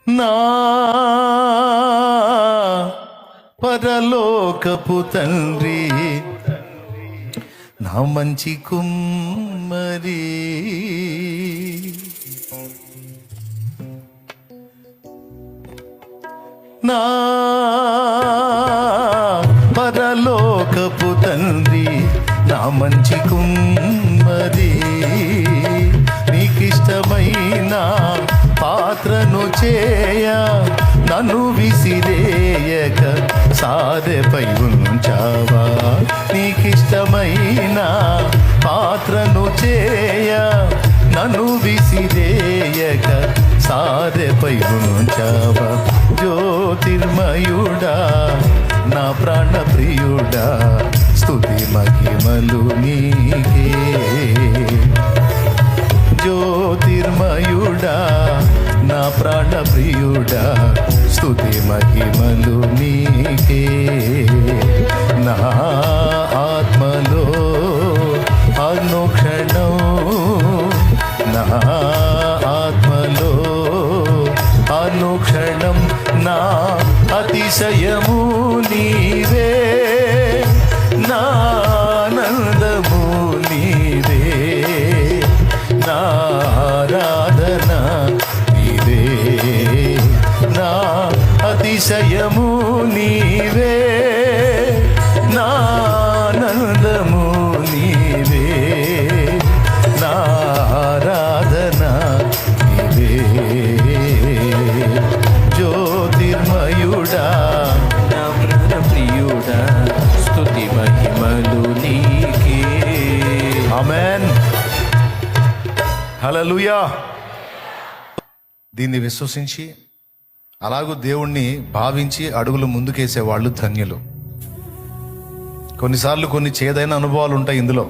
నా పరలోకపు తండ్రి, నా మంచి కుమ్మరి, నా పరలోకపు తండ్రి, నా మంచి కుమ్మరి, నీకిష్టమైన పాత్రను చేయ నన్ను విసిరేయక సారెపై ఉంచావా. నీకిష్టమైన పాత్రను చేయ నన్ను విసిరేయక సారెపై ఉంచావా. జ్యోతిర్మయుడా, నా ప్రాణ ప్రియుడా, స్తుతి మహిమలు నీకే. జ్యోతిర్మయుడా, నా ప్రాణ ప్రియుడా, స్తుతి మహిమలు నీకే. నా ఆత్మలో అనుక్షణం, నా ఆత్మలో అనుక్షణం నా అతిశయము నీవే, నా ఆనందము నీవే, నా ఆరాధన నీవే, నా అతిశయము నీవే, నా ఆనందము నీవే, నా ఆరాధన నీవే. జ్యోతిర్మయుడా, నా ప్రాణ ప్రియుడా, స్తుతి మహిమలు నీకే. ఆమేన్, హల్లెలూయా. దీన్ని విశ్వసించి అలాగూ దేవుణ్ణి భావించి అడుగులు ముందుకేసే వాళ్ళు ధన్యులు. కొన్నిసార్లు కొన్ని చేదైన అనుభవాలు ఉంటాయి ఇందులో.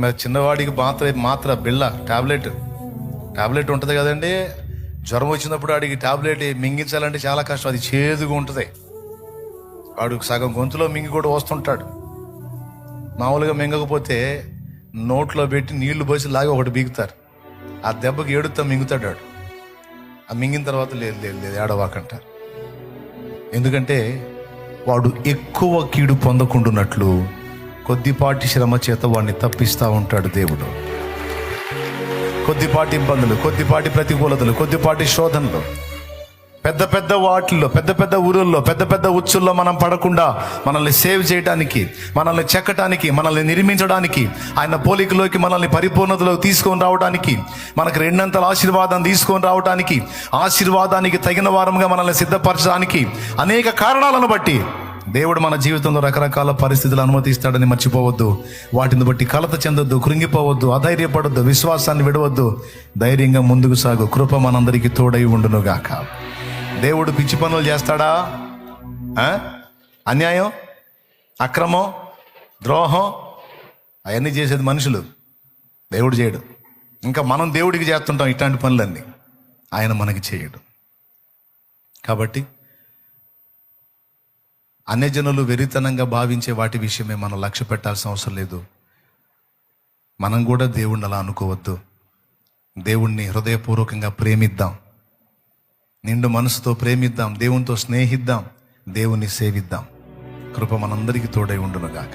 మరి చిన్నవాడికి మాత్ర బిళ్ళ టాబ్లెట్ ఉంటుంది కదండి. జ్వరం వచ్చినప్పుడు వాడికి టాబ్లెట్ మింగించాలంటే చాలా కష్టం, అది చేదుగా ఉంటుంది. వాడు సగం గొంతులో మింగి కూడా వస్తుంటాడు. మామూలుగా మింగకపోతే నోట్లో పెట్టి నీళ్లు పోసి లాగి ఒకటి బీగుతారు. ఆ దెబ్బకి ఏడుతా మింగుతాడు వాడు. ఆ మింగిన తర్వాత లేదు ఏడవాకంటారు. ఎందుకంటే వాడు ఎక్కువ కీడు పొందకుండునట్లు కొద్దిపాటి శ్రమ చేత వాడిని తప్పిస్తూ ఉంటాడు దేవుడు. కొద్దిపాటి ఇబ్బందులు, కొద్దిపాటి ప్రతికూలతలు, కొద్దిపాటి శోధనలు, పెద్ద పెద్ద వాటిల్లో, పెద్ద పెద్ద ఊరుల్లో, పెద్ద పెద్ద ఉచ్చుల్లో మనం పడకుండా మనల్ని సేవ్ చేయడానికి, మనల్ని చెక్కటానికి, మనల్ని నిర్మించడానికి, ఆయన పోలికలోకి మనల్ని పరిపూర్ణతలోకి తీసుకొని రావడానికి, మనకు రెండంతల ఆశీర్వాదం తీసుకొని రావడానికి, ఆశీర్వాదానికి తగిన వారంగా మనల్ని సిద్ధపరచడానికి అనేక కారణాలను బట్టి దేవుడు మన జీవితంలో రకరకాల పరిస్థితులు అనుమతిస్తాడని మర్చిపోవద్దు. వాటిని బట్టి కలత చెందొద్దు, కృంగిపోవద్దు, అధైర్యపడొద్దు, విశ్వాసాన్ని విడవద్దు. ధైర్యంగా ముందుకు సాగు. కృప మనందరికీ తోడై ఉండునుగాక. దేవుడు పిచ్చి పనులు చేస్తాడా? అన్యాయం, అక్రమం, ద్రోహం అవన్నీ చేసేది మనుషులు, దేవుడు చేయడు. ఇంకా మనం దేవుడికి చేస్తుంటాం ఇట్లాంటి పనులన్నీ, ఆయన మనకి చేయడు. కాబట్టి అన్యజనులు వెరితనంగా భావించే వాటి విషయమే మనం లక్ష్య పెట్టాల్సిన అవసరం లేదు. మనం కూడా దేవుణ్ణి అలా అనుకోవద్దు. దేవుణ్ణి హృదయపూర్వకంగా ప్రేమిద్దాం, నిండు మనసుతో ప్రేమిద్దాం, దేవునితో స్నేహిద్దాం, దేవుణ్ణి సేవిద్దాం. కృప మనందరికీ తోడై ఉండునుగాక.